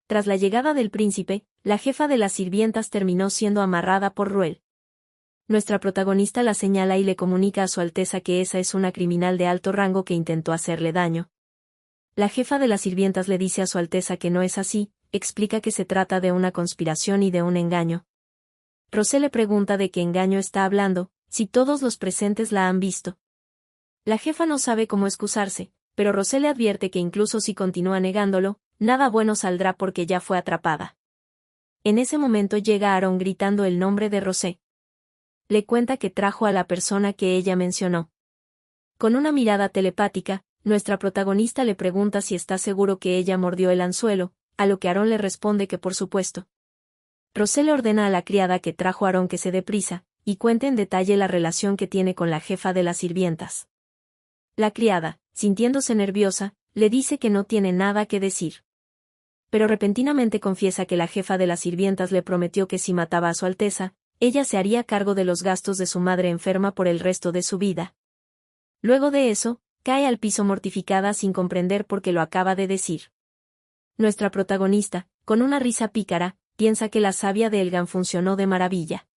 tras la llegada del príncipe, la jefa de las sirvientas terminó siendo amarrada por Ruel. Nuestra protagonista la señala y le comunica a Su Alteza que esa es una criminal de alto rango que intentó hacerle daño. La jefa de las sirvientas le dice a Su Alteza que no es así, explica que se trata de una conspiración y de un engaño. Rosé le pregunta de qué engaño está hablando, si todos los presentes la han visto. La jefa no sabe cómo excusarse, pero Rosé le advierte que incluso si continúa negándolo, nada bueno saldrá porque ya fue atrapada. En ese momento llega Aaron gritando el nombre de Rosé. Le cuenta que trajo a la persona que ella mencionó. Con una mirada telepática, nuestra protagonista le pregunta si está seguro que ella mordió el anzuelo, a lo que Aaron le responde que por supuesto. Rosé le ordena a la criada que trajo a Aaron que se dé prisa, y cuente en detalle la relación que tiene con la jefa de las sirvientas. La criada, sintiéndose nerviosa, le dice que no tiene nada que decir. Pero repentinamente confiesa que la jefa de las sirvientas le prometió que si mataba a Su Alteza, ella se haría cargo de los gastos de su madre enferma por el resto de su vida. Luego de eso, cae al piso mortificada sin comprender por qué lo acaba de decir. Nuestra protagonista, con una risa pícara, piensa que la savia de Elgan funcionó de maravilla.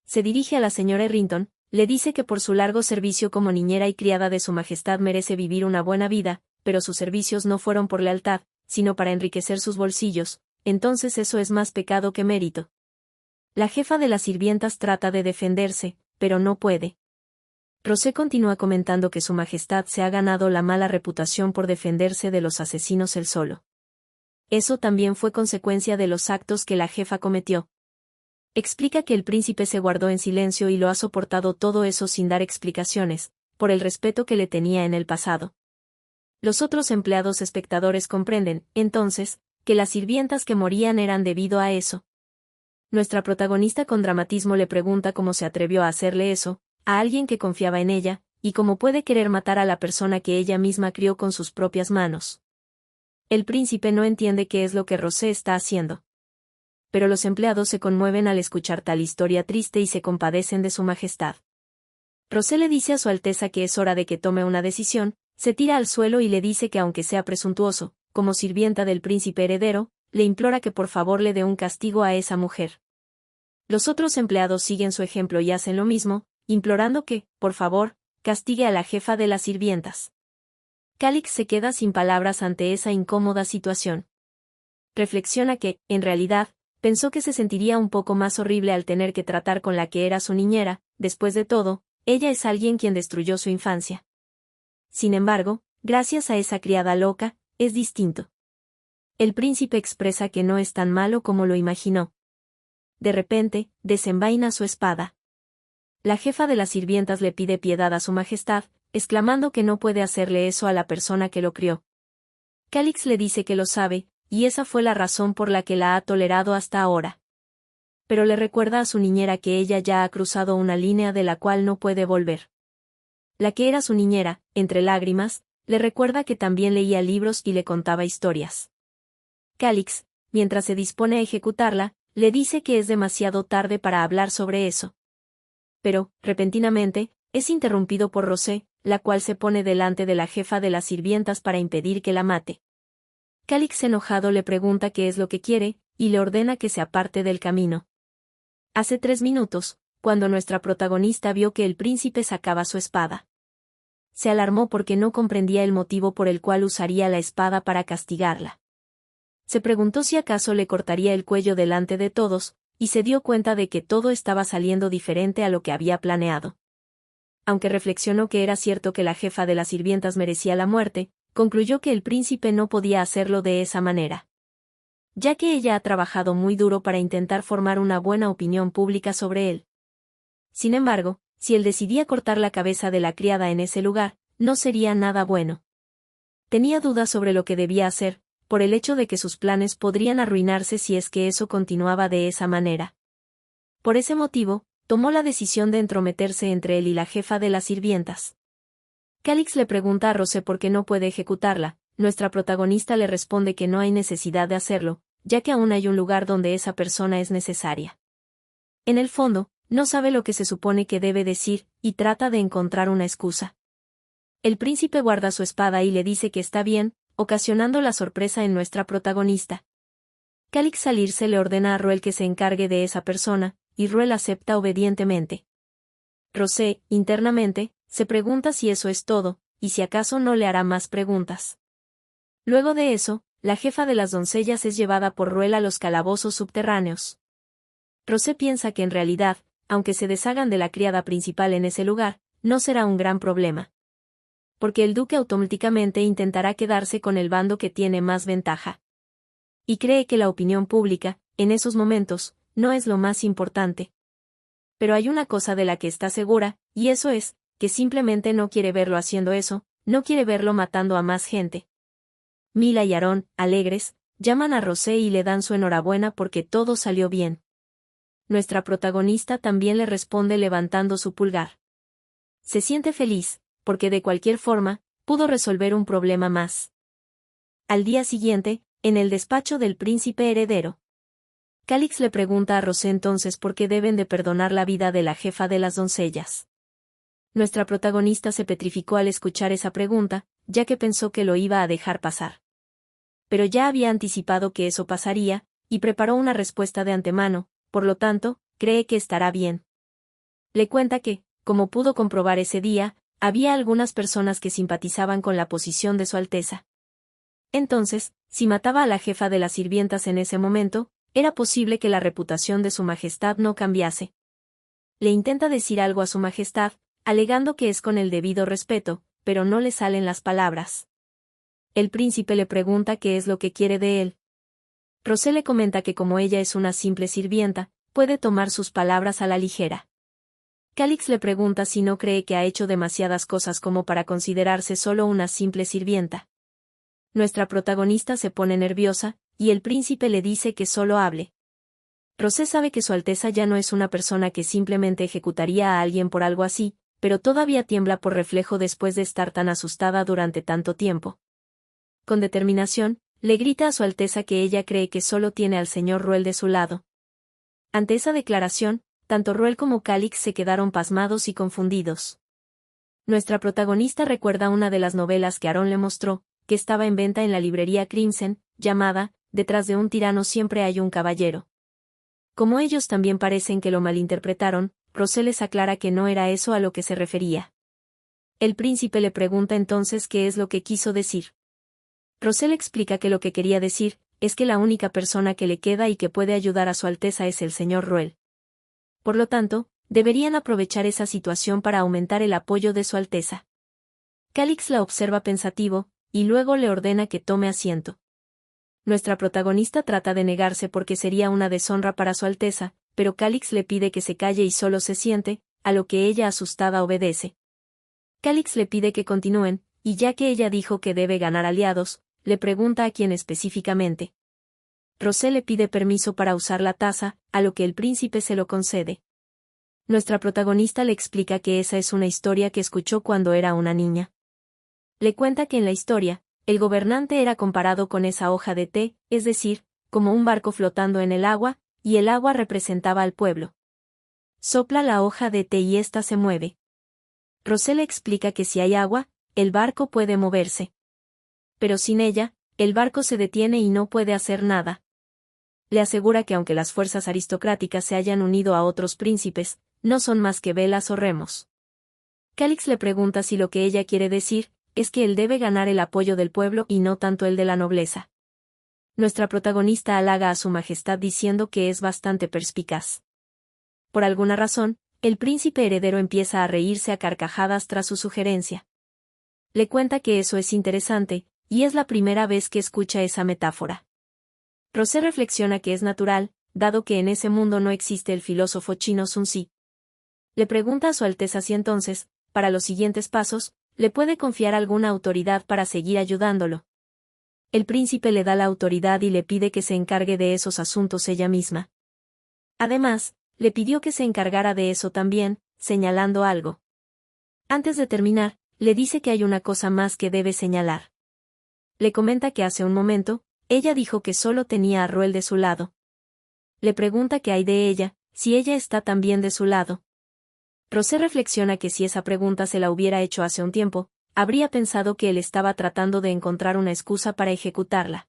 Se dirige a la señora Errington, le dice que por su largo servicio como niñera y criada de su majestad merece vivir una buena vida, pero sus servicios no fueron por lealtad, sino para enriquecer sus bolsillos, entonces eso es más pecado que mérito. La jefa de las sirvientas trata de defenderse, pero no puede. Rosé continúa comentando que su majestad se ha ganado la mala reputación por defenderse de los asesinos él solo. Eso también fue consecuencia de los actos que la jefa cometió. Explica que el príncipe se guardó en silencio y lo ha soportado todo eso sin dar explicaciones, por el respeto que le tenía en el pasado. Los otros empleados espectadores comprenden, entonces, que las sirvientas que morían eran debido a eso. Nuestra protagonista con dramatismo le pregunta cómo se atrevió a hacerle eso, a alguien que confiaba en ella, y cómo puede querer matar a la persona que ella misma crió con sus propias manos. El príncipe no entiende qué es lo que Rosé está haciendo. Pero los empleados se conmueven al escuchar tal historia triste y se compadecen de su majestad. Rosé le dice a Su Alteza que es hora de que tome una decisión, se tira al suelo y le dice que aunque sea presuntuoso, como sirvienta del príncipe heredero, le implora que por favor le dé un castigo a esa mujer. Los otros empleados siguen su ejemplo y hacen lo mismo, implorando que, por favor, castigue a la jefa de las sirvientas. Calix se queda sin palabras ante esa incómoda situación. Reflexiona que, en realidad, pensó que se sentiría un poco más horrible al tener que tratar con la que era su niñera, después de todo, ella es alguien quien destruyó su infancia. Sin embargo, gracias a esa criada loca, es distinto. El príncipe expresa que no es tan malo como lo imaginó. De repente, desenvaina su espada. La jefa de las sirvientas le pide piedad a su majestad, exclamando que no puede hacerle eso a la persona que lo crió. Calix le dice que lo sabe, y esa fue la razón por la que la ha tolerado hasta ahora. Pero le recuerda a su niñera que ella ya ha cruzado una línea de la cual no puede volver. La que era su niñera, entre lágrimas, le recuerda que también leía libros y le contaba historias. Calix, mientras se dispone a ejecutarla, le dice que es demasiado tarde para hablar sobre eso. Pero, repentinamente, es interrumpido por Rosé, la cual se pone delante de la jefa de las sirvientas para impedir que la mate. Calix enojado le pregunta qué es lo que quiere, y le ordena que se aparte del camino. Hace 3 minutos, cuando nuestra protagonista vio que el príncipe sacaba su espada. Se alarmó porque no comprendía el motivo por el cual usaría la espada para castigarla. Se preguntó si acaso le cortaría el cuello delante de todos, y se dio cuenta de que todo estaba saliendo diferente a lo que había planeado. Aunque reflexionó que era cierto que la jefa de las sirvientas merecía la muerte, concluyó que el príncipe no podía hacerlo de esa manera. Ya que ella ha trabajado muy duro para intentar formar una buena opinión pública sobre él. Sin embargo, si él decidía cortar la cabeza de la criada en ese lugar, no sería nada bueno. Tenía dudas sobre lo que debía hacer, por el hecho de que sus planes podrían arruinarse si es que eso continuaba de esa manera. Por ese motivo, tomó la decisión de entrometerse entre él y la jefa de las sirvientas. Calix le pregunta a Rosé por qué no puede ejecutarla, nuestra protagonista le responde que no hay necesidad de hacerlo, ya que aún hay un lugar donde esa persona es necesaria. En el fondo, no sabe lo que se supone que debe decir, y trata de encontrar una excusa. El príncipe guarda su espada y le dice que está bien, ocasionando la sorpresa en nuestra protagonista. Calix salirse le ordena a Ruel que se encargue de esa persona, y Ruel acepta obedientemente. Rosé, internamente, se pregunta si eso es todo, y si acaso no le hará más preguntas. Luego de eso, la jefa de las doncellas es llevada por Ruel a los calabozos subterráneos. Rosé piensa que en realidad, aunque se deshagan de la criada principal en ese lugar, no será un gran problema. Porque el duque automáticamente intentará quedarse con el bando que tiene más ventaja. Y cree que la opinión pública, en esos momentos, no es lo más importante. Pero hay una cosa de la que está segura, y eso es, que simplemente no quiere verlo haciendo eso, no quiere verlo matando a más gente. Mila y Aarón, alegres, llaman a Rosé y le dan su enhorabuena porque todo salió bien. Nuestra protagonista también le responde levantando su pulgar. Se siente feliz, porque de cualquier forma, pudo resolver un problema más. Al día siguiente, en el despacho del príncipe heredero, Calix le pregunta a Rosé entonces por qué deben de perdonar la vida de la jefa de las doncellas. Nuestra protagonista se petrificó al escuchar esa pregunta, ya que pensó que lo iba a dejar pasar. Pero ya había anticipado que eso pasaría, y preparó una respuesta de antemano, por lo tanto, cree que estará bien. Le cuenta que, como pudo comprobar ese día, había algunas personas que simpatizaban con la posición de Su Alteza. Entonces, si mataba a la jefa de las sirvientas en ese momento, era posible que la reputación de Su Majestad no cambiase. Le intenta decir algo a Su Majestad, alegando que es con el debido respeto, pero no le salen las palabras. El príncipe le pregunta qué es lo que quiere de él. Rosé le comenta que como ella es una simple sirvienta, puede tomar sus palabras a la ligera. Calix le pregunta si no cree que ha hecho demasiadas cosas como para considerarse solo una simple sirvienta. Nuestra protagonista se pone nerviosa, y el príncipe le dice que solo hable. Rosé sabe que Su Alteza ya no es una persona que simplemente ejecutaría a alguien por algo así, pero todavía tiembla por reflejo después de estar tan asustada durante tanto tiempo. Con determinación, le grita a Su Alteza que ella cree que solo tiene al señor Ruel de su lado. Ante esa declaración, tanto Ruel como Calix se quedaron pasmados y confundidos. Nuestra protagonista recuerda una de las novelas que Aarón le mostró, que estaba en venta en la librería Crimson, llamada Detrás de un tirano siempre hay un caballero. Como ellos también parecen que lo malinterpretaron, Rosé les aclara que no era eso a lo que se refería. El príncipe le pregunta entonces qué es lo que quiso decir. Rosé le explica que lo que quería decir es que la única persona que le queda y que puede ayudar a Su Alteza es el señor Ruel. Por lo tanto, deberían aprovechar esa situación para aumentar el apoyo de Su Alteza. Calix la observa pensativo, y luego le ordena que tome asiento. Nuestra protagonista trata de negarse porque sería una deshonra para Su Alteza, pero Calix le pide que se calle y solo se siente, a lo que ella asustada obedece. Calix le pide que continúen, y ya que ella dijo que debe ganar aliados, le pregunta a quién específicamente. Rosé le pide permiso para usar la taza, a lo que el príncipe se lo concede. Nuestra protagonista le explica que esa es una historia que escuchó cuando era una niña. Le cuenta que en la historia, el gobernante era comparado con esa hoja de té, es decir, como un barco flotando en el agua, y el agua representaba al pueblo. Sopla la hoja de té y ésta se mueve. Rosé le explica que si hay agua, el barco puede moverse. Pero sin ella, el barco se detiene y no puede hacer nada. Le asegura que aunque las fuerzas aristocráticas se hayan unido a otros príncipes, no son más que velas o remos. Calix le pregunta si lo que ella quiere decir es que él debe ganar el apoyo del pueblo y no tanto el de la nobleza. Nuestra protagonista halaga a Su Majestad diciendo que es bastante perspicaz. Por alguna razón, el príncipe heredero empieza a reírse a carcajadas tras su sugerencia. Le cuenta que eso es interesante, y es la primera vez que escucha esa metáfora. Rosé reflexiona que es natural, dado que en ese mundo no existe el filósofo chino Sun Tzu. Le pregunta a Su Alteza si entonces, para los siguientes pasos, le puede confiar alguna autoridad para seguir ayudándolo. El príncipe le da la autoridad y le pide que se encargue de esos asuntos ella misma. Además, le pidió que se encargara de eso también, señalando algo. Antes de terminar, le dice que hay una cosa más que debe señalar. Le comenta que hace un momento, ella dijo que solo tenía a Ruel de su lado. Le pregunta qué hay de ella, si ella está también de su lado. Rosé reflexiona que si esa pregunta se la hubiera hecho hace un tiempo, habría pensado que él estaba tratando de encontrar una excusa para ejecutarla.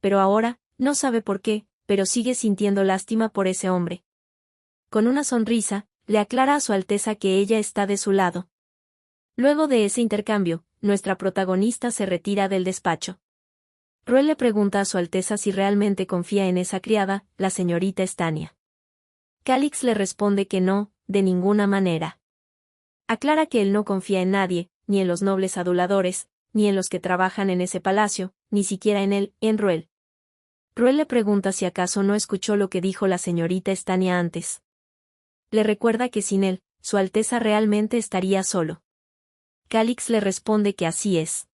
Pero ahora, no sabe por qué, pero sigue sintiendo lástima por ese hombre. Con una sonrisa, le aclara a Su Alteza que ella está de su lado. Luego de ese intercambio, nuestra protagonista se retira del despacho. Ruel le pregunta a Su Alteza si realmente confía en esa criada, la señorita Estania. Calix le responde que no, de ninguna manera. Aclara que él no confía en nadie, ni en los nobles aduladores, ni en los que trabajan en ese palacio, ni siquiera en él, en Ruel. Ruel le pregunta si acaso no escuchó lo que dijo la señorita Estania antes. Le recuerda que sin él, Su Alteza realmente estaría solo. Calix le responde que así es.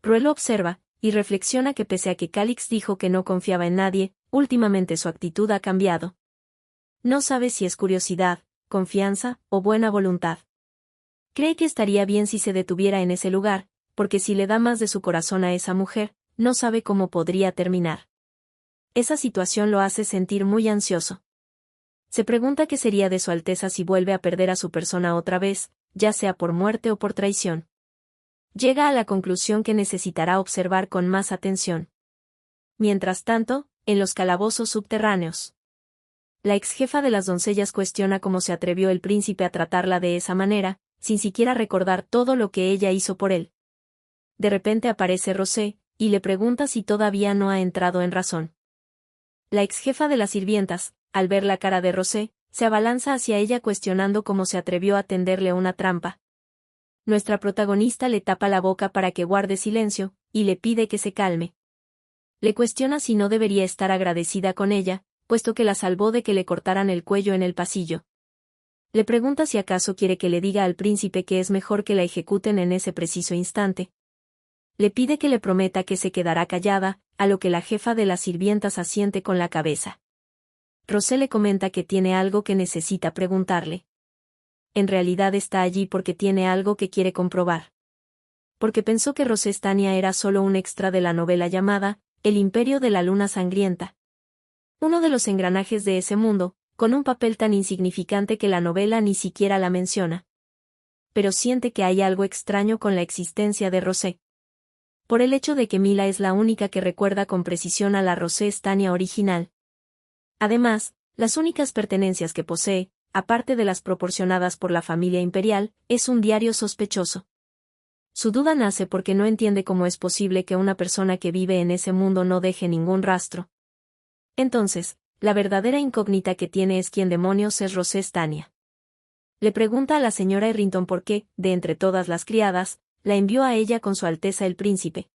Ruel lo observa, y reflexiona que pese a que Calix dijo que no confiaba en nadie, últimamente su actitud ha cambiado. No sabe si es curiosidad, confianza o buena voluntad. Cree que estaría bien si se detuviera en ese lugar, porque si le da más de su corazón a esa mujer, no sabe cómo podría terminar. Esa situación lo hace sentir muy ansioso. Se pregunta qué sería de Su Alteza si vuelve a perder a su persona otra vez, ya sea por muerte o por traición. Llega a la conclusión que necesitará observar con más atención. Mientras tanto, en los calabozos subterráneos. La ex jefa de las doncellas cuestiona cómo se atrevió el príncipe a tratarla de esa manera, sin siquiera recordar todo lo que ella hizo por él. De repente aparece Rosé, y le pregunta si todavía no ha entrado en razón. La ex jefa de las sirvientas, al ver la cara de Rosé, se abalanza hacia ella cuestionando cómo se atrevió a tenderle una trampa. Nuestra protagonista le tapa la boca para que guarde silencio, y le pide que se calme. Le cuestiona si no debería estar agradecida con ella, puesto que la salvó de que le cortaran el cuello en el pasillo. Le pregunta si acaso quiere que le diga al príncipe que es mejor que la ejecuten en ese preciso instante. Le pide que le prometa que se quedará callada, a lo que la jefa de las sirvientas asiente con la cabeza. Rosé le comenta que tiene algo que necesita preguntarle. En realidad está allí porque tiene algo que quiere comprobar. Porque pensó que Rosé Estania era solo un extra de la novela llamada El Imperio de la Luna Sangrienta. Uno de los engranajes de ese mundo, con un papel tan insignificante que la novela ni siquiera la menciona. Pero siente que hay algo extraño con la existencia de Rosé. Por el hecho de que Mila es la única que recuerda con precisión a la Rosé Estania original. Además, las únicas pertenencias que posee, aparte de las proporcionadas por la familia imperial, es un diario sospechoso. Su duda nace porque no entiende cómo es posible que una persona que vive en ese mundo no deje ningún rastro. Entonces, la verdadera incógnita que tiene es quién demonios es Rosé Estania. Le pregunta a la señora Errington por qué, de entre todas las criadas, la envió a ella con Su Alteza el Príncipe.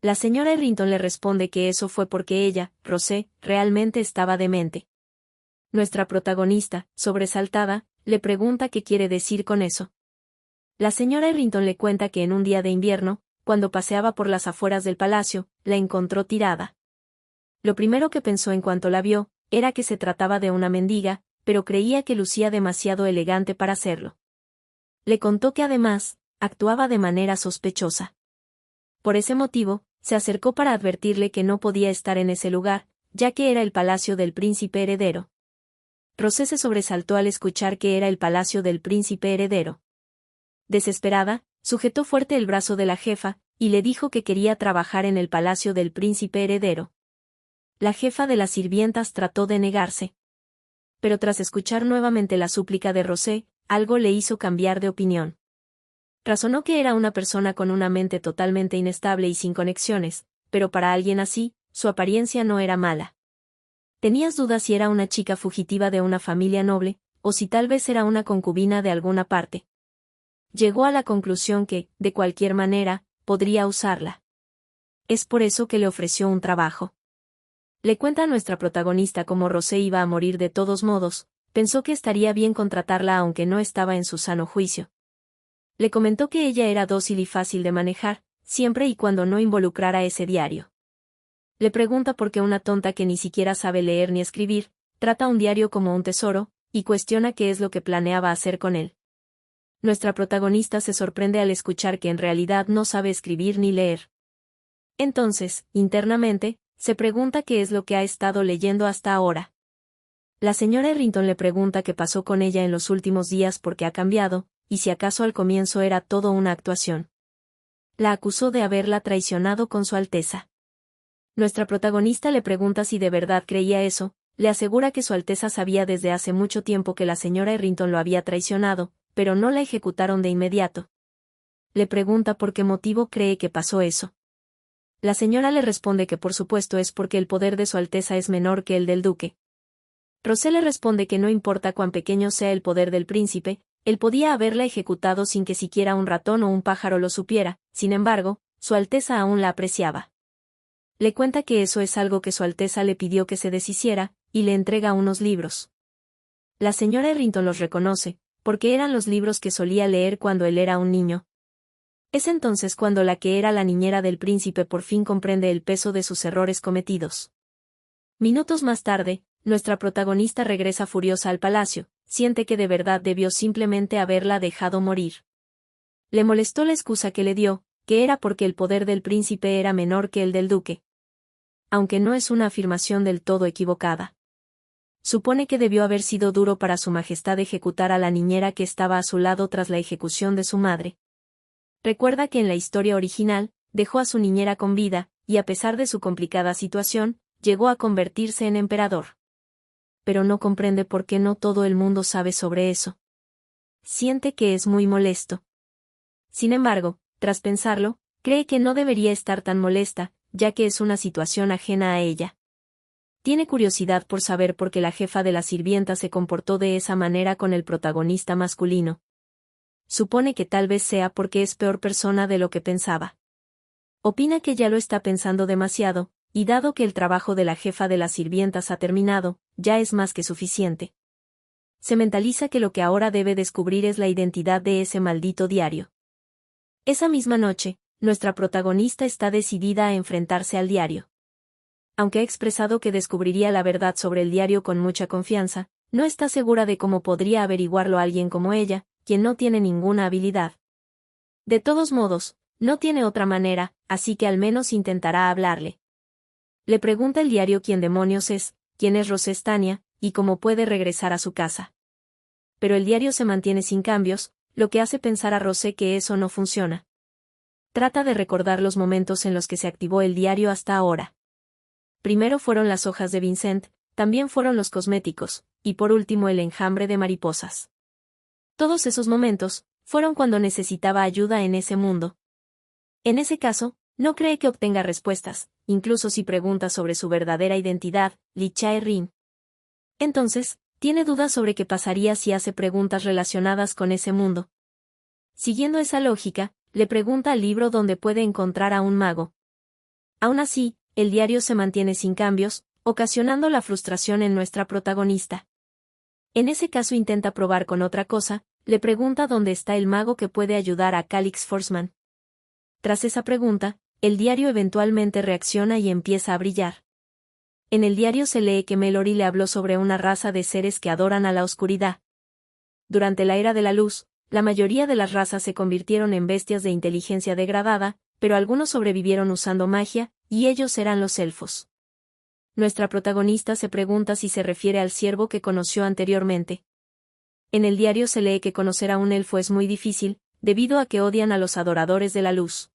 La señora Errington le responde que eso fue porque ella, Rosé, realmente estaba demente. Nuestra protagonista, sobresaltada, le pregunta qué quiere decir con eso. La señora Errington le cuenta que en un día de invierno, cuando paseaba por las afueras del palacio, la encontró tirada. Lo primero que pensó en cuanto la vio, era que se trataba de una mendiga, pero creía que lucía demasiado elegante para hacerlo. Le contó que además, actuaba de manera sospechosa. Por ese motivo, se acercó para advertirle que no podía estar en ese lugar, ya que era el palacio del príncipe heredero. Rosé se sobresaltó al escuchar que era el palacio del príncipe heredero. Desesperada, sujetó fuerte el brazo de la jefa, y le dijo que quería trabajar en el palacio del príncipe heredero. La jefa de las sirvientas trató de negarse. Pero tras escuchar nuevamente la súplica de Rosé, algo le hizo cambiar de opinión. Razonó que era una persona con una mente totalmente inestable y sin conexiones, pero para alguien así, su apariencia no era mala. Tenías dudas si era una chica fugitiva de una familia noble, o si tal vez era una concubina de alguna parte. Llegó a la conclusión que, de cualquier manera, podría usarla. Es por eso que le ofreció un trabajo. Le cuenta a nuestra protagonista cómo Rosé iba a morir de todos modos, pensó que estaría bien contratarla aunque no estaba en su sano juicio. Le comentó que ella era dócil y fácil de manejar, siempre y cuando no involucrara ese diario. Le pregunta por qué una tonta que ni siquiera sabe leer ni escribir, trata un diario como un tesoro, y cuestiona qué es lo que planeaba hacer con él. Nuestra protagonista se sorprende al escuchar que en realidad no sabe escribir ni leer. Entonces, internamente, se pregunta qué es lo que ha estado leyendo hasta ahora. La señora Errington le pregunta qué pasó con ella en los últimos días porque ha cambiado, y si acaso al comienzo era todo una actuación. La acusó de haberla traicionado con Su Alteza. Nuestra protagonista le pregunta si de verdad creía eso, le asegura que Su Alteza sabía desde hace mucho tiempo que la señora Errington lo había traicionado, pero no la ejecutaron de inmediato. Le pregunta por qué motivo cree que pasó eso. La señora le responde que por supuesto es porque el poder de Su Alteza es menor que el del duque. Rosé le responde que no importa cuán pequeño sea el poder del príncipe, él podía haberla ejecutado sin que siquiera un ratón o un pájaro lo supiera, sin embargo, Su Alteza aún la apreciaba. Le cuenta que eso es algo que Su Alteza le pidió que se deshiciera, y le entrega unos libros. La señora Errington los reconoce, porque eran los libros que solía leer cuando él era un niño. Es entonces cuando la que era la niñera del príncipe por fin comprende el peso de sus errores cometidos. Minutos más tarde, nuestra protagonista regresa furiosa al palacio, siente que de verdad debió simplemente haberla dejado morir. Le molestó la excusa que le dio, que era porque el poder del príncipe era menor que el del duque. Aunque no es una afirmación del todo equivocada. Supone que debió haber sido duro para su majestad ejecutar a la niñera que estaba a su lado tras la ejecución de su madre. Recuerda que en la historia original, dejó a su niñera con vida, y a pesar de su complicada situación, llegó a convertirse en emperador. Pero no comprende por qué no todo el mundo sabe sobre eso. Siente que es muy molesto. Sin embargo, tras pensarlo, cree que no debería estar tan molesta, ya que es una situación ajena a ella. Tiene curiosidad por saber por qué la jefa de las sirvientas se comportó de esa manera con el protagonista masculino. Supone que tal vez sea porque es peor persona de lo que pensaba. Opina que ya lo está pensando demasiado, y dado que el trabajo de la jefa de las sirvientas ha terminado, ya es más que suficiente. Se mentaliza que lo que ahora debe descubrir es la identidad de ese maldito diario. Esa misma noche, nuestra protagonista está decidida a enfrentarse al diario. Aunque ha expresado que descubriría la verdad sobre el diario con mucha confianza, no está segura de cómo podría averiguarlo alguien como ella, quien no tiene ninguna habilidad. De todos modos, no tiene otra manera, así que al menos intentará hablarle. Le pregunta el diario quién demonios es, quién es Rosé Stania, y cómo puede regresar a su casa. Pero el diario se mantiene sin cambios, lo que hace pensar a Rosé que eso no funciona. Trata de recordar los momentos en los que se activó el diario hasta ahora. Primero fueron las hojas de Vincent, también fueron los cosméticos, y por último el enjambre de mariposas. Todos esos momentos, fueron cuando necesitaba ayuda en ese mundo. En ese caso, no cree que obtenga respuestas, incluso si pregunta sobre su verdadera identidad, Li Chae-rin. Entonces, tiene dudas sobre qué pasaría si hace preguntas relacionadas con ese mundo. Siguiendo esa lógica, le pregunta al libro dónde puede encontrar a un mago. Aún así, el diario se mantiene sin cambios, ocasionando la frustración en nuestra protagonista. En ese caso intenta probar con otra cosa, le pregunta dónde está el mago que puede ayudar a Calix Forsman. Tras esa pregunta, el diario eventualmente reacciona y empieza a brillar. En el diario se lee que Melory le habló sobre una raza de seres que adoran a la oscuridad. Durante la Era de la Luz, la mayoría de las razas se convirtieron en bestias de inteligencia degradada, pero algunos sobrevivieron usando magia, y ellos eran los elfos. Nuestra protagonista se pregunta si se refiere al ciervo que conoció anteriormente. En el diario se lee que conocer a un elfo es muy difícil, debido a que odian a los adoradores de la luz.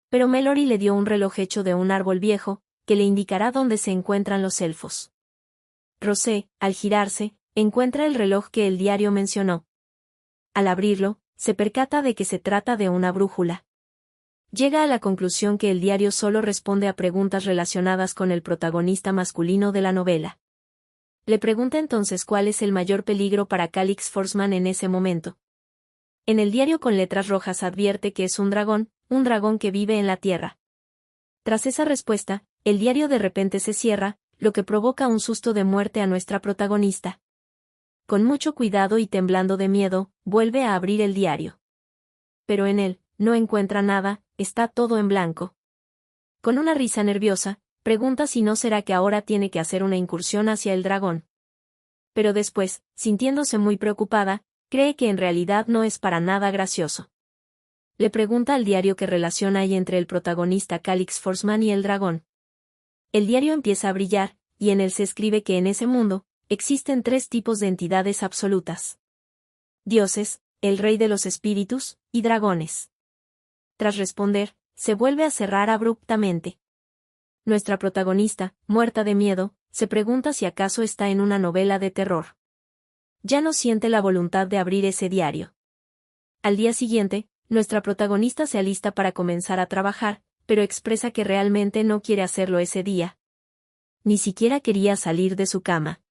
Pero Melory le dio un reloj hecho de un árbol viejo, que le indicará dónde se encuentran los elfos. Rosé, al girarse, encuentra el reloj que el diario mencionó. Al abrirlo, se percata de que se trata de una brújula. Llega a la conclusión que el diario solo responde a preguntas relacionadas con el protagonista masculino de la novela. Le pregunta entonces cuál es el mayor peligro para Calix Forsman en ese momento. En el diario con letras rojas advierte que es un dragón que vive en la tierra. Tras esa respuesta, el diario de repente se cierra, lo que provoca un susto de muerte a nuestra protagonista. Con mucho cuidado y temblando de miedo, vuelve a abrir el diario. Pero en él, no encuentra nada, está todo en blanco. Con una risa nerviosa, pregunta si no será que ahora tiene que hacer una incursión hacia el dragón. Pero después, sintiéndose muy preocupada, cree que en realidad no es para nada gracioso. Le pregunta al diario qué relación hay entre el protagonista Calix Forsman y el dragón. El diario empieza a brillar, y en él se escribe que en ese mundo, existen 3 tipos de entidades absolutas. Dioses, el rey de los espíritus, y dragones. Tras responder, se vuelve a cerrar abruptamente. Nuestra protagonista, muerta de miedo, se pregunta si acaso está en una novela de terror. Ya no siente la voluntad de abrir ese diario. Al día siguiente, nuestra protagonista se alista para comenzar a trabajar, pero expresa que realmente no quiere hacerlo ese día. Ni siquiera quería salir de su cama.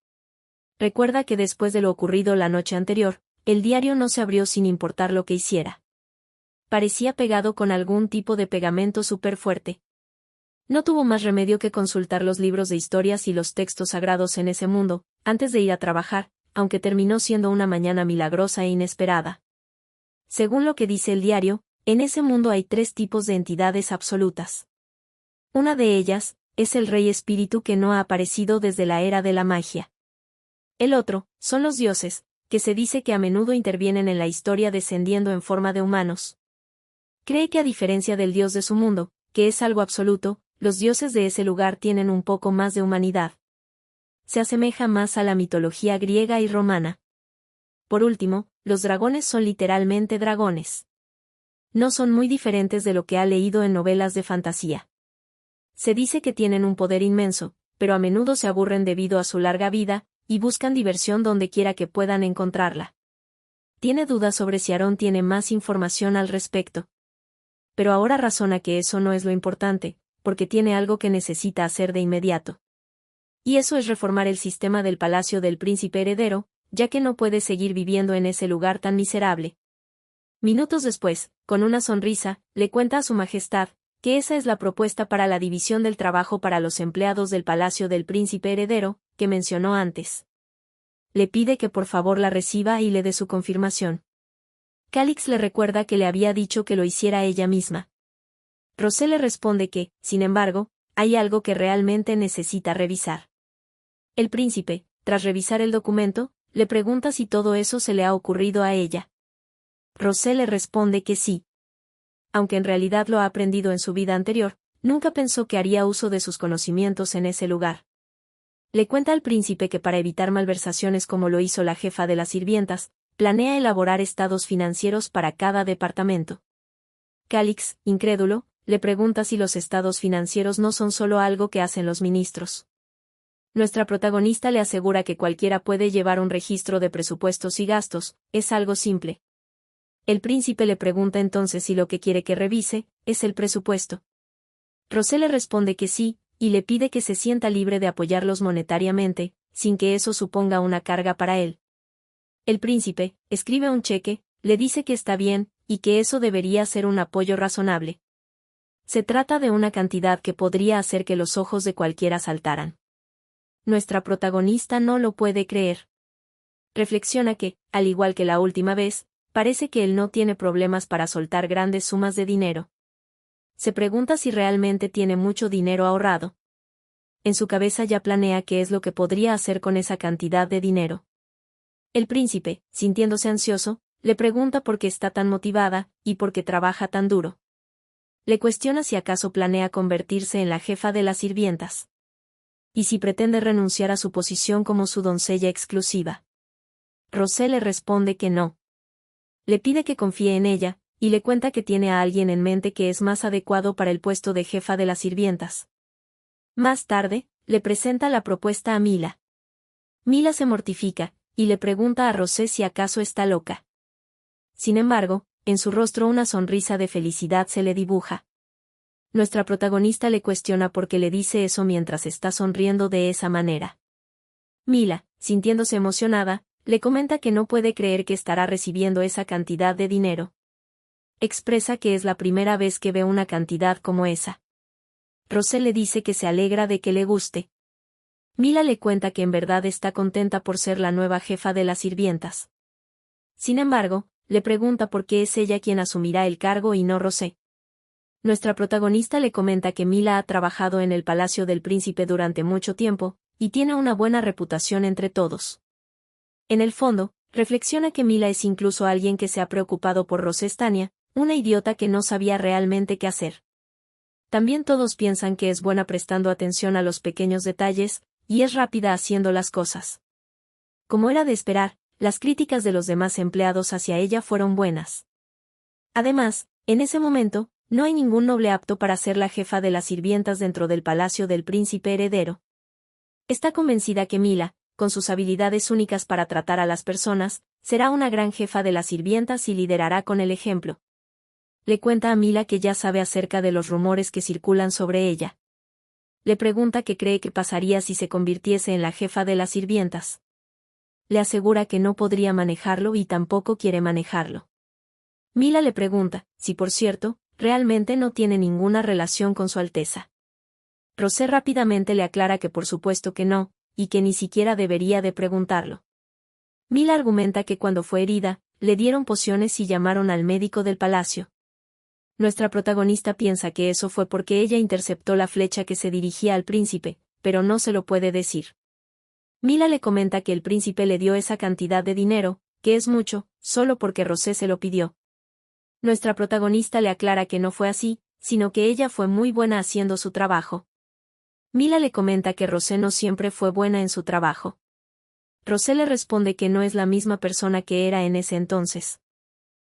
Recuerda que después de lo ocurrido la noche anterior, el diario no se abrió sin importar lo que hiciera. Parecía pegado con algún tipo de pegamento súper fuerte. No tuvo más remedio que consultar los libros de historias y los textos sagrados en ese mundo, antes de ir a trabajar, aunque terminó siendo una mañana milagrosa e inesperada. Según lo que dice el diario, en ese mundo hay 3 tipos de entidades absolutas. Una de ellas, es el Rey Espíritu que no ha aparecido desde la era de la magia. El otro, son los dioses, que se dice que a menudo intervienen en la historia descendiendo en forma de humanos. Cree que a diferencia del dios de su mundo, que es algo absoluto, los dioses de ese lugar tienen un poco más de humanidad. Se asemeja más a la mitología griega y romana. Por último, los dragones son literalmente dragones. No son muy diferentes de lo que ha leído en novelas de fantasía. Se dice que tienen un poder inmenso, pero a menudo se aburren debido a su larga vida, y buscan diversión donde quiera que puedan encontrarla. Tiene dudas sobre si Aarón tiene más información al respecto. Pero ahora razona que eso no es lo importante, porque tiene algo que necesita hacer de inmediato. Y eso es reformar el sistema del palacio del príncipe heredero, ya que no puede seguir viviendo en ese lugar tan miserable. Minutos después, con una sonrisa, le cuenta a su majestad, que esa es la propuesta para la división del trabajo para los empleados del palacio del príncipe heredero, que mencionó antes. Le pide que por favor la reciba y le dé su confirmación. Calix le recuerda que le había dicho que lo hiciera ella misma. Rosé le responde que, sin embargo, hay algo que realmente necesita revisar. El príncipe, tras revisar el documento, le pregunta si todo eso se le ha ocurrido a ella. Rosé le responde que sí. Aunque en realidad lo ha aprendido en su vida anterior, nunca pensó que haría uso de sus conocimientos en ese lugar. Le cuenta al príncipe que para evitar malversaciones como lo hizo la jefa de las sirvientas, planea elaborar estados financieros para cada departamento. Calix, incrédulo, le pregunta si los estados financieros no son solo algo que hacen los ministros. Nuestra protagonista le asegura que cualquiera puede llevar un registro de presupuestos y gastos, es algo simple. El príncipe le pregunta entonces si lo que quiere que revise es el presupuesto. Rosé le responde que sí, y le pide que se sienta libre de apoyarlos monetariamente, sin que eso suponga una carga para él. El príncipe escribe un cheque, le dice que está bien, y que eso debería ser un apoyo razonable. Se trata de una cantidad que podría hacer que los ojos de cualquiera saltaran. Nuestra protagonista no lo puede creer. Reflexiona que, al igual que la última vez, parece que él no tiene problemas para soltar grandes sumas de dinero. Se pregunta si realmente tiene mucho dinero ahorrado. En su cabeza ya planea qué es lo que podría hacer con esa cantidad de dinero. El príncipe, sintiéndose ansioso, le pregunta por qué está tan motivada, y por qué trabaja tan duro. Le cuestiona si acaso planea convertirse en la jefa de las sirvientas. Y si pretende renunciar a su posición como su doncella exclusiva. Rosé le responde que no. Le pide que confíe en ella, y le cuenta que tiene a alguien en mente que es más adecuado para el puesto de jefa de las sirvientas. Más tarde, le presenta la propuesta a Mila. Mila se mortifica, y le pregunta a Rosé si acaso está loca. Sin embargo, en su rostro una sonrisa de felicidad se le dibuja. Nuestra protagonista le cuestiona por qué le dice eso mientras está sonriendo de esa manera. Mila, sintiéndose emocionada, le comenta que no puede creer que estará recibiendo esa cantidad de dinero. Expresa que es la primera vez que ve una cantidad como esa. Rosé le dice que se alegra de que le guste. Mila le cuenta que en verdad está contenta por ser la nueva jefa de las sirvientas. Sin embargo, le pregunta por qué es ella quien asumirá el cargo y no Rosé. Nuestra protagonista le comenta que Mila ha trabajado en el palacio del príncipe durante mucho tiempo, y tiene una buena reputación entre todos. En el fondo, reflexiona que Mila es incluso alguien que se ha preocupado por Rosé Stania, una idiota que no sabía realmente qué hacer. También todos piensan que es buena prestando atención a los pequeños detalles, y es rápida haciendo las cosas. Como era de esperar, las críticas de los demás empleados hacia ella fueron buenas. Además, en ese momento, No hay ningún noble apto para ser la jefa de las sirvientas dentro del palacio del príncipe heredero. Está convencida que Mila, con sus habilidades únicas para tratar a las personas, será una gran jefa de las sirvientas y liderará con el ejemplo. Le cuenta a Mila que ya sabe acerca de los rumores que circulan sobre ella. Le pregunta qué cree que pasaría si se convirtiese en la jefa de las sirvientas. Le asegura que no podría manejarlo y tampoco quiere manejarlo. Mila le pregunta, si por cierto, realmente no tiene ninguna relación con su Alteza. Rosé rápidamente le aclara que por supuesto que no, y que ni siquiera debería de preguntarlo. Mila argumenta que cuando fue herida, le dieron pociones y llamaron al médico del palacio. Nuestra protagonista piensa que eso fue porque ella interceptó la flecha que se dirigía al príncipe, pero no se lo puede decir. Mila le comenta que el príncipe le dio esa cantidad de dinero, que es mucho, solo porque Rosé se lo pidió. Nuestra protagonista le aclara que no fue así, sino que ella fue muy buena haciendo su trabajo. Mila le comenta que Rosé no siempre fue buena en su trabajo. Rosé le responde que no es la misma persona que era en ese entonces.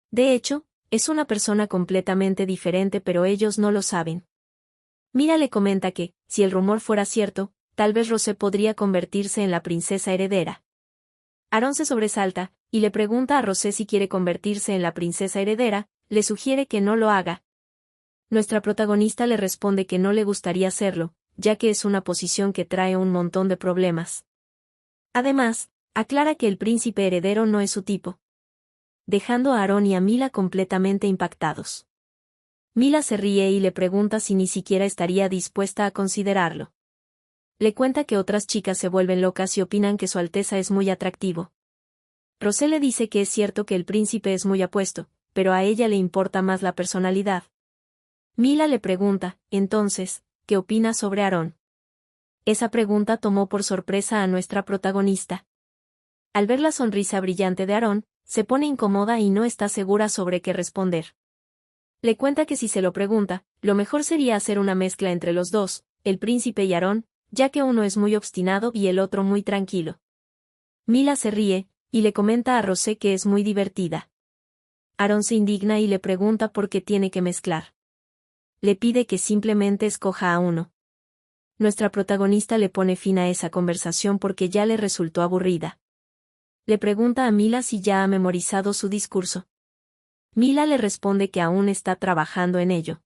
De hecho, es una persona completamente diferente, pero ellos no lo saben. Mila le comenta que, si el rumor fuera cierto, tal vez Rosé podría convertirse en la princesa heredera. Aarón se sobresalta, y le pregunta a Rosé si quiere convertirse en la princesa heredera, le sugiere que no lo haga. Nuestra protagonista le responde que no le gustaría hacerlo, ya que es una posición que trae un montón de problemas. Además, aclara que el príncipe heredero no es su tipo, dejando a Aarón y a Mila completamente impactados. Mila se ríe y le pregunta si ni siquiera estaría dispuesta a considerarlo. Le cuenta que otras chicas se vuelven locas y opinan que su Alteza es muy atractivo. Rosé le dice que es cierto que el príncipe es muy apuesto, pero a ella le importa más la personalidad. Mila le pregunta, entonces, ¿qué opina sobre Aarón? Esa pregunta tomó por sorpresa a nuestra protagonista. Al ver la sonrisa brillante de Aarón, se pone incómoda y no está segura sobre qué responder. Le cuenta que si se lo pregunta, lo mejor sería hacer una mezcla entre los dos, el príncipe y Aarón, ya que uno es muy obstinado y el otro muy tranquilo. Mila se ríe, y le comenta a Rosé que es muy divertida. Aarón se indigna y le pregunta por qué tiene que mezclar. Le pide que simplemente escoja a uno. Nuestra protagonista le pone fin a esa conversación porque ya le resultó aburrida. Le pregunta a Mila si ya ha memorizado su discurso. Mila le responde que aún está trabajando en ello.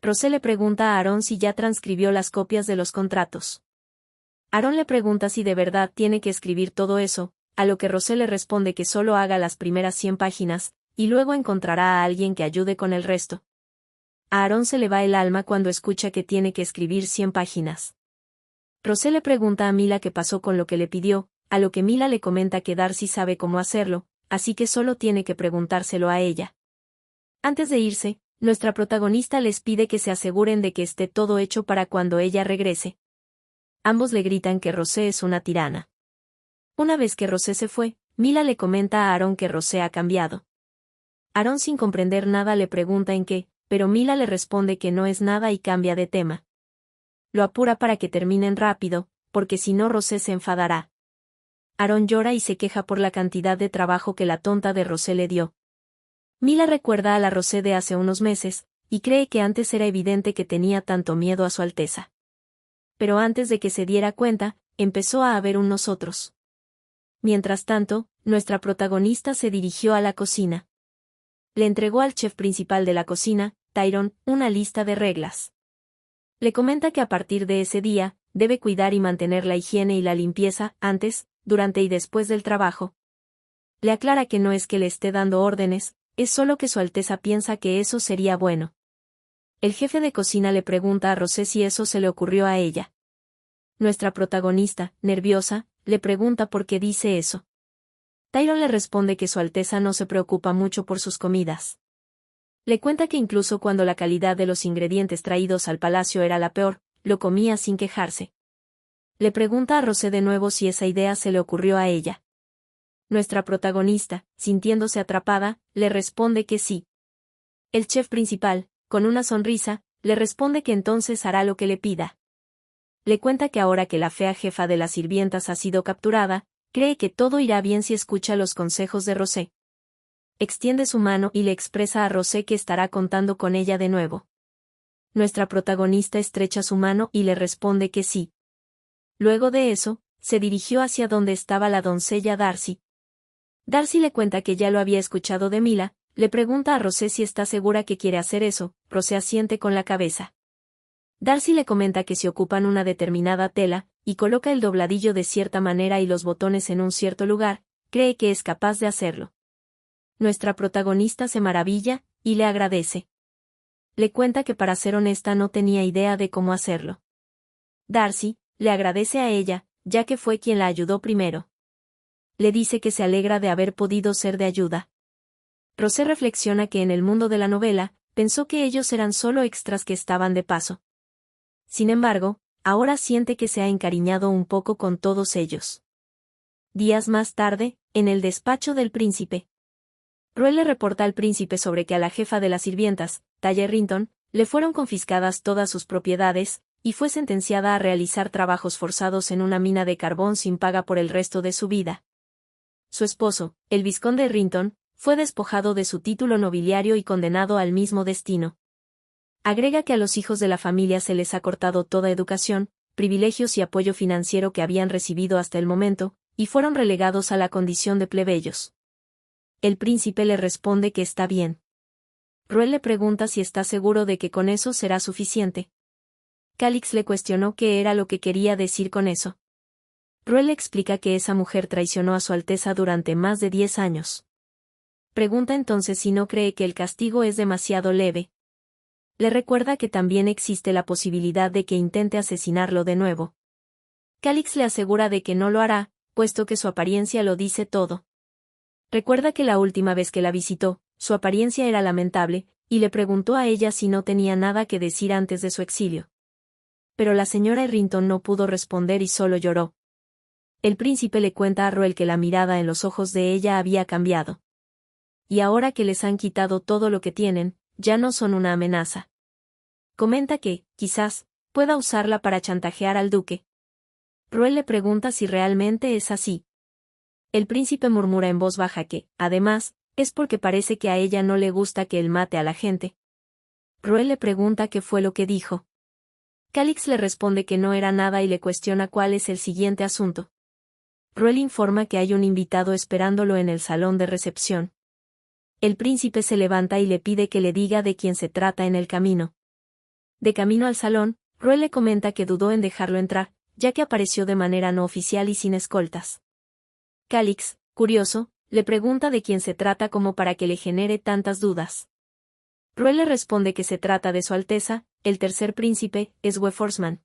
Rosé le pregunta a Aarón si ya transcribió las copias de los contratos. Aarón le pregunta si de verdad tiene que escribir todo eso, a lo que Rosé le responde que solo haga las primeras 100 páginas, y luego encontrará a alguien que ayude con el resto. A Aarón se le va el alma cuando escucha que tiene que escribir 100 páginas. Rosé le pregunta a Mila qué pasó con lo que le pidió, a lo que Mila le comenta que Darcy sabe cómo hacerlo, así que solo tiene que preguntárselo a ella. Antes de irse, nuestra protagonista les pide que se aseguren de que esté todo hecho para cuando ella regrese. Ambos le gritan que Rosé es una tirana. Una vez que Rosé se fue, Mila le comenta a Aarón que Rosé ha cambiado. Aarón, sin comprender nada, le pregunta en qué, pero Mila le responde que no es nada y cambia de tema. Lo apura para que terminen rápido, porque si no Rosé se enfadará. Aarón llora y se queja por la cantidad de trabajo que la tonta de Rosé le dio. Mila recuerda a la Rosé de hace unos meses, y cree que antes era evidente que tenía tanto miedo a su Alteza. Pero antes de que se diera cuenta, empezó a haber un nosotros. Mientras tanto, nuestra protagonista se dirigió a la cocina. Le entregó al chef principal de la cocina, Tyrone, una lista de reglas. Le comenta que a partir de ese día, debe cuidar y mantener la higiene y la limpieza, antes, durante y después del trabajo. Le aclara que no es que le esté dando órdenes, es solo que su Alteza piensa que eso sería bueno. El jefe de cocina le pregunta a Rosé si eso se le ocurrió a ella. Nuestra protagonista, nerviosa, le pregunta por qué dice eso. Tyrone le responde que su Alteza no se preocupa mucho por sus comidas. Le cuenta que incluso cuando la calidad de los ingredientes traídos al palacio era la peor, lo comía sin quejarse. Le pregunta a Rosé de nuevo si esa idea se le ocurrió a ella. Nuestra protagonista, sintiéndose atrapada, le responde que sí. El chef principal, con una sonrisa, le responde que entonces hará lo que le pida. Le cuenta que ahora que la fea jefa de las sirvientas ha sido capturada, cree que todo irá bien si escucha los consejos de Rosé. extiende su mano y le expresa a Rosé que estará contando con ella de nuevo. Nuestra protagonista estrecha su mano y le responde que sí. Luego de eso, se dirigió hacia donde estaba la doncella Darcy. Darcy le cuenta que ya lo había escuchado de Mila, le pregunta a Rosé si está segura que quiere hacer eso, Rosé asiente con la cabeza. Darcy le comenta que si ocupan una determinada tela, y coloca el dobladillo de cierta manera y los botones en un cierto lugar, cree que es capaz de hacerlo. Nuestra protagonista se maravilla, y le agradece. Le cuenta que para ser honesta no tenía idea de cómo hacerlo. Darcy le agradece a ella, ya que fue quien la ayudó primero. Le dice que se alegra de haber podido ser de ayuda. Rosé reflexiona que en el mundo de la novela, pensó que ellos eran solo extras que estaban de paso. Sin embargo, ahora siente que se ha encariñado un poco con todos ellos. Días más tarde, en el despacho del príncipe. Ruel le reporta al príncipe sobre que a la jefa de las sirvientas, Taya Rinton, le fueron confiscadas todas sus propiedades, y fue sentenciada a realizar trabajos forzados en una mina de carbón sin paga por el resto de su vida. Su esposo, el vizconde Rinton, fue despojado de su título nobiliario y condenado al mismo destino. Agrega que a los hijos de la familia se les ha cortado toda educación, privilegios y apoyo financiero que habían recibido hasta el momento, y fueron relegados a la condición de plebeyos. El príncipe le responde que está bien. Ruel le pregunta si está seguro de que con eso será suficiente. Calix le cuestionó qué era lo que quería decir con eso. Ruel le explica que esa mujer traicionó a su Alteza durante más de 10 años. Pregunta entonces si no cree que el castigo es demasiado leve. Le recuerda que también existe la posibilidad de que intente asesinarlo de nuevo. Calix le asegura de que no lo hará, puesto que su apariencia lo dice todo. Recuerda que la última vez que la visitó, su apariencia era lamentable, y le preguntó a ella si no tenía nada que decir antes de su exilio. Pero la señora Errington no pudo responder y solo lloró. El príncipe le cuenta a Ruel que la mirada en los ojos de ella había cambiado. Y ahora que les han quitado todo lo que tienen, ya no son una amenaza. Comenta que, quizás, pueda usarla para chantajear al duque. Ruel le pregunta si realmente es así. El príncipe murmura en voz baja que, además, es porque parece que a ella no le gusta que él mate a la gente. Ruel le pregunta qué fue lo que dijo. Calix le responde que no era nada y le cuestiona cuál es el siguiente asunto. Ruel informa que hay un invitado esperándolo en el salón de recepción. El príncipe se levanta y le pide que le diga de quién se trata en el camino. De camino al salón, Ruel le comenta que dudó en dejarlo entrar, ya que apareció de manera no oficial y sin escoltas. Calix, curioso, le pregunta de quién se trata como para que le genere tantas dudas. Ruel le responde que se trata de Su Alteza, el tercer príncipe, Eswe Forsman.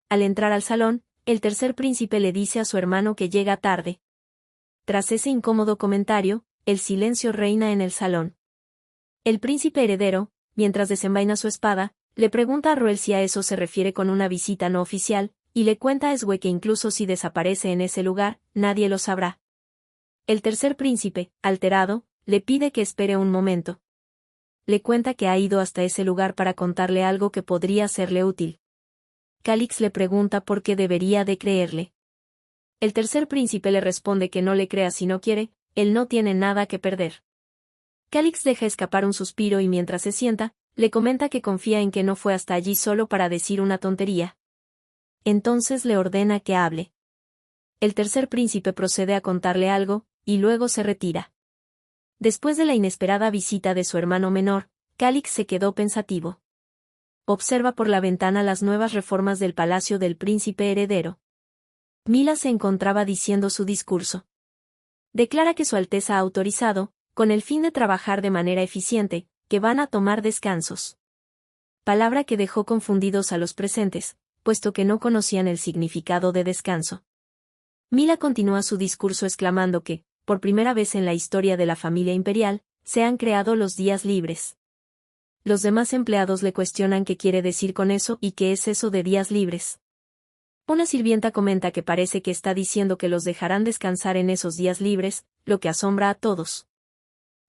Al entrar al salón, el tercer príncipe le dice a su hermano que llega tarde. Tras ese incómodo comentario, el silencio reina en el salón. El príncipe heredero, mientras desenvaina su espada, le pregunta a Ruel si a eso se refiere con una visita no oficial, y le cuenta a Eswe que incluso si desaparece en ese lugar, nadie lo sabrá. El tercer príncipe, alterado, le pide que espere un momento. Le cuenta que ha ido hasta ese lugar para contarle algo que podría serle útil. Calix le pregunta por qué debería de creerle. El tercer príncipe le responde que no le crea si no quiere, él no tiene nada que perder. Calix deja escapar un suspiro y mientras se sienta, le comenta que confía en que no fue hasta allí solo para decir una tontería. Entonces le ordena que hable. El tercer príncipe procede a contarle algo, y luego se retira. Después de la inesperada visita de su hermano menor, Calix se quedó pensativo. Observa por la ventana las nuevas reformas del palacio del príncipe heredero. Mila se encontraba diciendo su discurso. Declara que Su Alteza ha autorizado, con el fin de trabajar de manera eficiente, que van a tomar descansos. Palabra que dejó confundidos a los presentes, puesto que no conocían el significado de descanso. Mila continúa su discurso exclamando que, por primera vez en la historia de la familia imperial, se han creado los días libres. Los demás empleados le cuestionan qué quiere decir con eso y qué es eso de días libres. Una sirvienta comenta que parece que está diciendo que los dejarán descansar en esos días libres, lo que asombra a todos.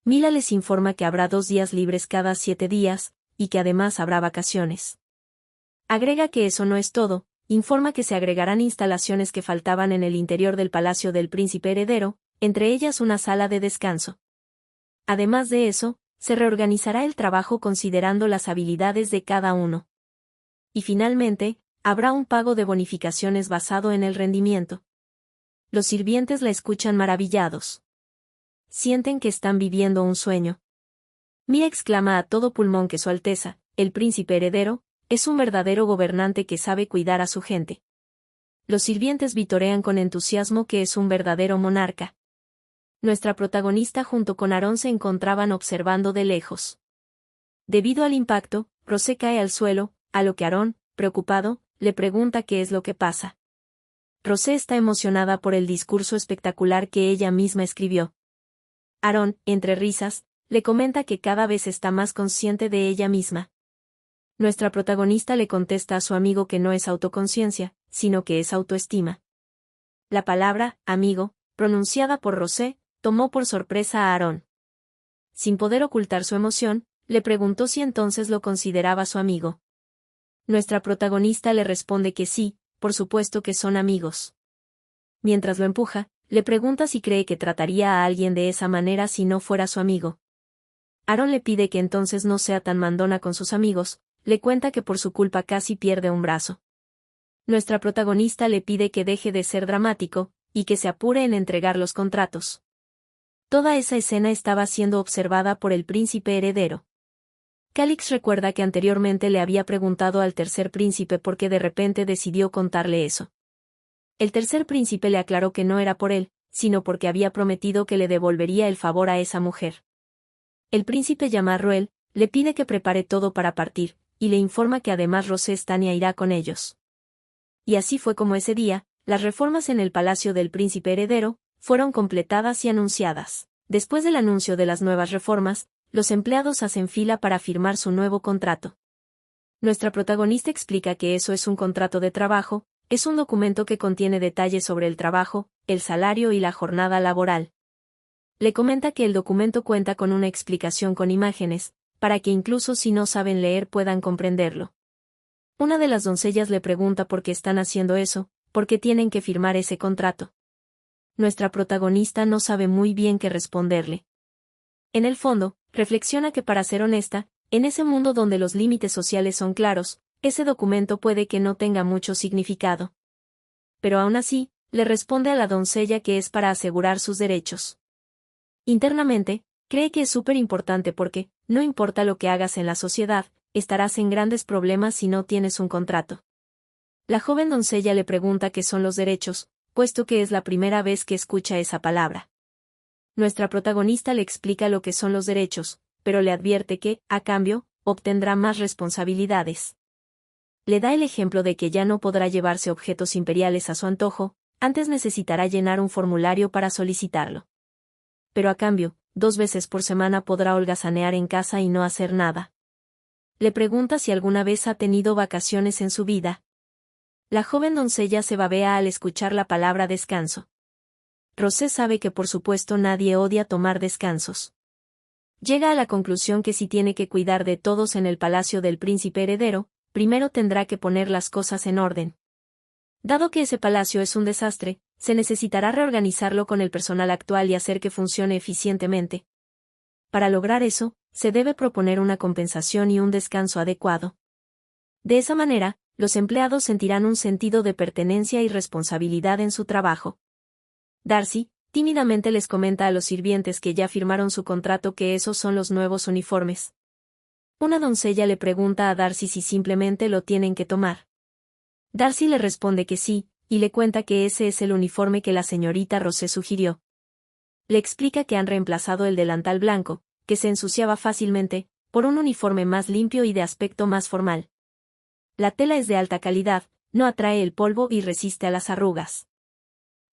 Mila les informa que habrá 2 días libres cada 7 días, y que además habrá vacaciones. Agrega que eso no es todo, informa que se agregarán instalaciones que faltaban en el interior del palacio del príncipe heredero, entre ellas una sala de descanso. Además de eso, se reorganizará el trabajo considerando las habilidades de cada uno. Y finalmente, habrá un pago de bonificaciones basado en el rendimiento. Los sirvientes la escuchan maravillados. Sienten que están viviendo un sueño. Mia exclama a todo pulmón que Su Alteza, el príncipe heredero, es un verdadero gobernante que sabe cuidar a su gente. Los sirvientes vitorean con entusiasmo que es un verdadero monarca. Nuestra protagonista junto con Aaron se encontraban observando de lejos. Debido al impacto, Rosé cae al suelo, a lo que Aaron, preocupado, le pregunta qué es lo que pasa. Rosé está emocionada por el discurso espectacular que ella misma escribió. Aaron, entre risas, le comenta que cada vez está más consciente de ella misma. Nuestra protagonista le contesta a su amigo que no es autoconciencia, sino que es autoestima. La palabra, amigo, pronunciada por Rosé, tomó por sorpresa a Aaron. Sin poder ocultar su emoción, le preguntó si entonces lo consideraba su amigo. Nuestra protagonista le responde que sí, por supuesto que son amigos. Mientras lo empuja, le pregunta si cree que trataría a alguien de esa manera si no fuera su amigo. Aaron le pide que entonces no sea tan mandona con sus amigos, le cuenta que por su culpa casi pierde un brazo. Nuestra protagonista le pide que deje de ser dramático, y que se apure en entregar los contratos. Toda esa escena estaba siendo observada por el príncipe heredero. Calix recuerda que anteriormente le había preguntado al tercer príncipe por qué de repente decidió contarle eso. El tercer príncipe le aclaró que no era por él, sino porque había prometido que le devolvería el favor a esa mujer. El príncipe llama a Ruel, le pide que prepare todo para partir, y le informa que además Rosé Stania irá con ellos. Y así fue como ese día, las reformas en el palacio del príncipe heredero, fueron completadas y anunciadas. Después del anuncio de las nuevas reformas, los empleados hacen fila para firmar su nuevo contrato. Nuestra protagonista explica que eso es un contrato de trabajo, es un documento que contiene detalles sobre el trabajo, el salario y la jornada laboral. Le comenta que el documento cuenta con una explicación con imágenes, para que incluso si no saben leer puedan comprenderlo. Una de las doncellas le pregunta por qué están haciendo eso, por qué tienen que firmar ese contrato. Nuestra protagonista no sabe muy bien qué responderle. En el fondo, reflexiona que para ser honesta, en ese mundo donde los límites sociales son claros, ese documento puede que no tenga mucho significado. Pero aún así, le responde a la doncella que es para asegurar sus derechos. Internamente, cree que es súper importante porque, no importa lo que hagas en la sociedad, estarás en grandes problemas si no tienes un contrato. La joven doncella le pregunta qué son los derechos, puesto que es la primera vez que escucha esa palabra. Nuestra protagonista le explica lo que son los derechos, pero le advierte que, a cambio, obtendrá más responsabilidades. Le da el ejemplo de que ya no podrá llevarse objetos imperiales a su antojo, antes necesitará llenar un formulario para solicitarlo. Pero a cambio, 2 veces por semana podrá holgazanear en casa y no hacer nada. Le pregunta si alguna vez ha tenido vacaciones en su vida. La joven doncella se babea al escuchar la palabra descanso. Rosé sabe que por supuesto nadie odia tomar descansos. Llega a la conclusión que si tiene que cuidar de todos en el palacio del príncipe heredero, primero tendrá que poner las cosas en orden. Dado que ese palacio es un desastre, se necesitará reorganizarlo con el personal actual y hacer que funcione eficientemente. Para lograr eso, se debe proponer una compensación y un descanso adecuado. De esa manera, los empleados sentirán un sentido de pertenencia y responsabilidad en su trabajo. Darcy, tímidamente les comenta a los sirvientes que ya firmaron su contrato que esos son los nuevos uniformes. Una doncella le pregunta a Darcy si simplemente lo tienen que tomar. Darcy le responde que sí, y le cuenta que ese es el uniforme que la señorita Rosé sugirió. Le explica que han reemplazado el delantal blanco, que se ensuciaba fácilmente, por un uniforme más limpio y de aspecto más formal. La tela es de alta calidad, no atrae el polvo y resiste a las arrugas.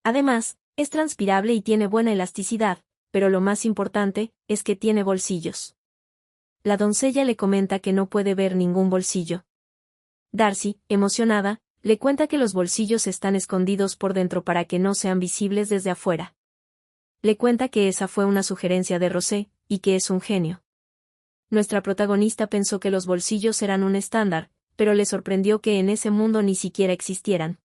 Además, es transpirable y tiene buena elasticidad, pero lo más importante, es que tiene bolsillos. La doncella le comenta que no puede ver ningún bolsillo. Darcy, emocionada, le cuenta que los bolsillos están escondidos por dentro para que no sean visibles desde afuera. Le cuenta que esa fue una sugerencia de Rosé, y que es un genio. Nuestra protagonista pensó que los bolsillos eran un estándar, pero le sorprendió que en ese mundo ni siquiera existieran.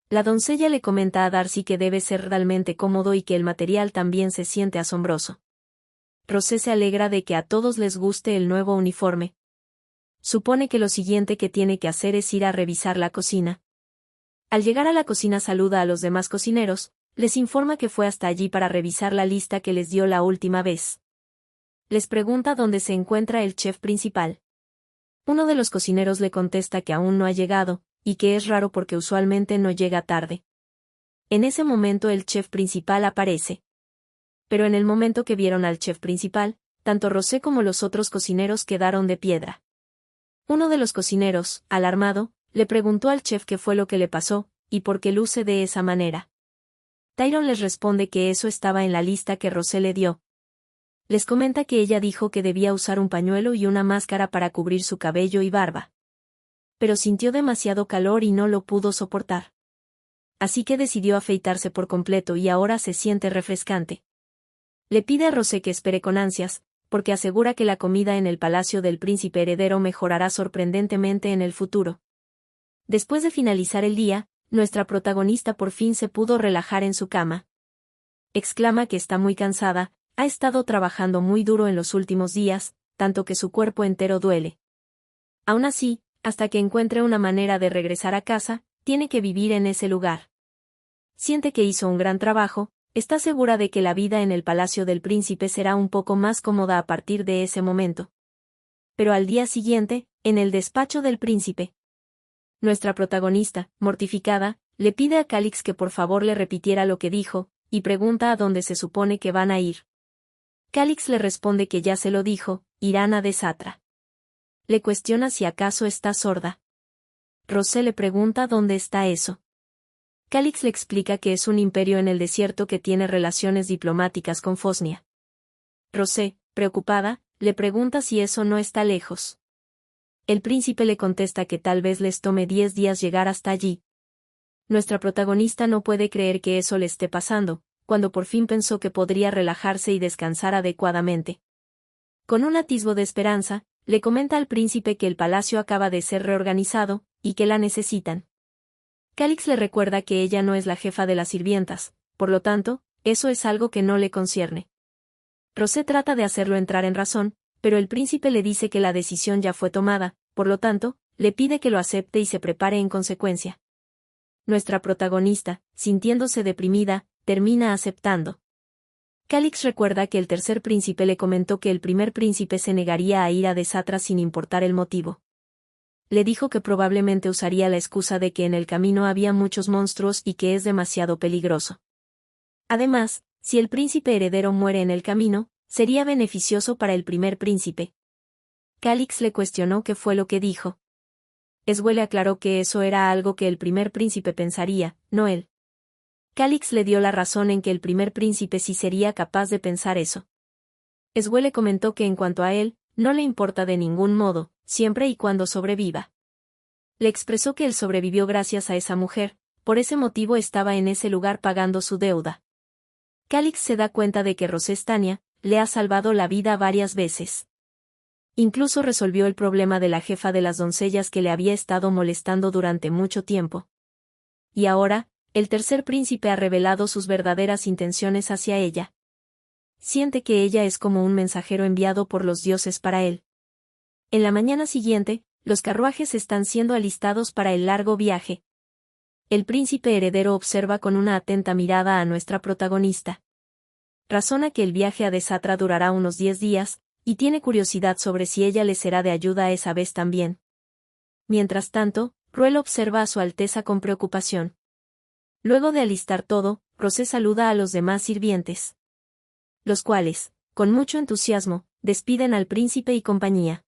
La doncella le comenta a Darcy que debe ser realmente cómodo y que el material también se siente asombroso. Rosé se alegra de que a todos les guste el nuevo uniforme. Supone que lo siguiente que tiene que hacer es ir a revisar la cocina. Al llegar a la cocina saluda a los demás cocineros, les informa que fue hasta allí para revisar la lista que les dio la última vez. Les pregunta dónde se encuentra el chef principal. Uno de los cocineros le contesta que aún no ha llegado, y que es raro porque usualmente no llega tarde. En ese momento el chef principal aparece. Pero en el momento que vieron al chef principal, tanto Rosé como los otros cocineros quedaron de piedra. Uno de los cocineros, alarmado, le preguntó al chef qué fue lo que le pasó, y por qué luce de esa manera. Tyron les responde que eso estaba en la lista que Rosé le dio. Les comenta que ella dijo que debía usar un pañuelo y una máscara para cubrir su cabello y barba. Pero sintió demasiado calor y no lo pudo soportar. Así que decidió afeitarse por completo y ahora se siente refrescante. Le pide a Rosé que espere con ansias, porque asegura que la comida en el palacio del príncipe heredero mejorará sorprendentemente en el futuro. Después de finalizar el día, nuestra protagonista por fin se pudo relajar en su cama. Exclama que está muy cansada, ha estado trabajando muy duro en los últimos días, tanto que su cuerpo entero duele. Aún así, hasta que encuentre una manera de regresar a casa, tiene que vivir en ese lugar. Siente que hizo un gran trabajo, está segura de que la vida en el palacio del príncipe será un poco más cómoda a partir de ese momento. Pero al día siguiente, en el despacho del príncipe, nuestra protagonista, mortificada, le pide a Calix que por favor le repitiera lo que dijo, y pregunta a dónde se supone que van a ir. Calix le responde que ya se lo dijo, irán a Desatra. Le cuestiona si acaso está sorda. Rosé le pregunta dónde está eso. Calix le explica que es un imperio en el desierto que tiene relaciones diplomáticas con Fosnia. Rosé, preocupada, le pregunta si eso no está lejos. El príncipe le contesta que tal vez les tome 10 días llegar hasta allí. Nuestra protagonista no puede creer que eso le esté pasando, cuando por fin pensó que podría relajarse y descansar adecuadamente. Con un atisbo de esperanza, le comenta al príncipe que el palacio acaba de ser reorganizado, y que la necesitan. Calix le recuerda que ella no es la jefa de las sirvientas, por lo tanto, eso es algo que no le concierne. Rosé trata de hacerlo entrar en razón, pero el príncipe le dice que la decisión ya fue tomada, por lo tanto, le pide que lo acepte y se prepare en consecuencia. Nuestra protagonista, sintiéndose deprimida, termina aceptando. Calix recuerda que el tercer príncipe le comentó que el primer príncipe se negaría a ir a Desatra sin importar el motivo. Le dijo que probablemente usaría la excusa de que en el camino había muchos monstruos y que es demasiado peligroso. Además, si el príncipe heredero muere en el camino, sería beneficioso para el primer príncipe. Calix le cuestionó qué fue lo que dijo. Eswell aclaró que eso era algo que el primer príncipe pensaría, no él. Calix le dio la razón en que el primer príncipe sí sería capaz de pensar eso. Eswell le comentó que en cuanto a él, no le importa de ningún modo, siempre y cuando sobreviva. Le expresó que él sobrevivió gracias a esa mujer, por ese motivo estaba en ese lugar pagando su deuda. Calix se da cuenta de que Rosé Stania le ha salvado la vida varias veces. Incluso resolvió el problema de la jefa de las doncellas que le había estado molestando durante mucho tiempo. Y ahora, el tercer príncipe ha revelado sus verdaderas intenciones hacia ella. Siente que ella es como un mensajero enviado por los dioses para él. En la mañana siguiente, los carruajes están siendo alistados para el largo viaje. El príncipe heredero observa con una atenta mirada a nuestra protagonista. Razona que el viaje a Desatra durará unos 10 días, y tiene curiosidad sobre si ella le será de ayuda esa vez también. Mientras tanto, Ruel observa a su Alteza con preocupación. Luego de alistar todo, Rosé saluda a los demás sirvientes, los cuales, con mucho entusiasmo, despiden al príncipe y compañía.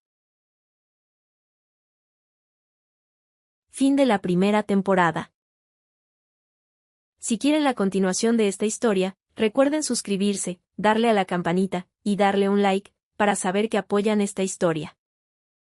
Fin de la primera temporada. Si quieren la continuación de esta historia, recuerden suscribirse, darle a la campanita, y darle un like, para saber que apoyan esta historia.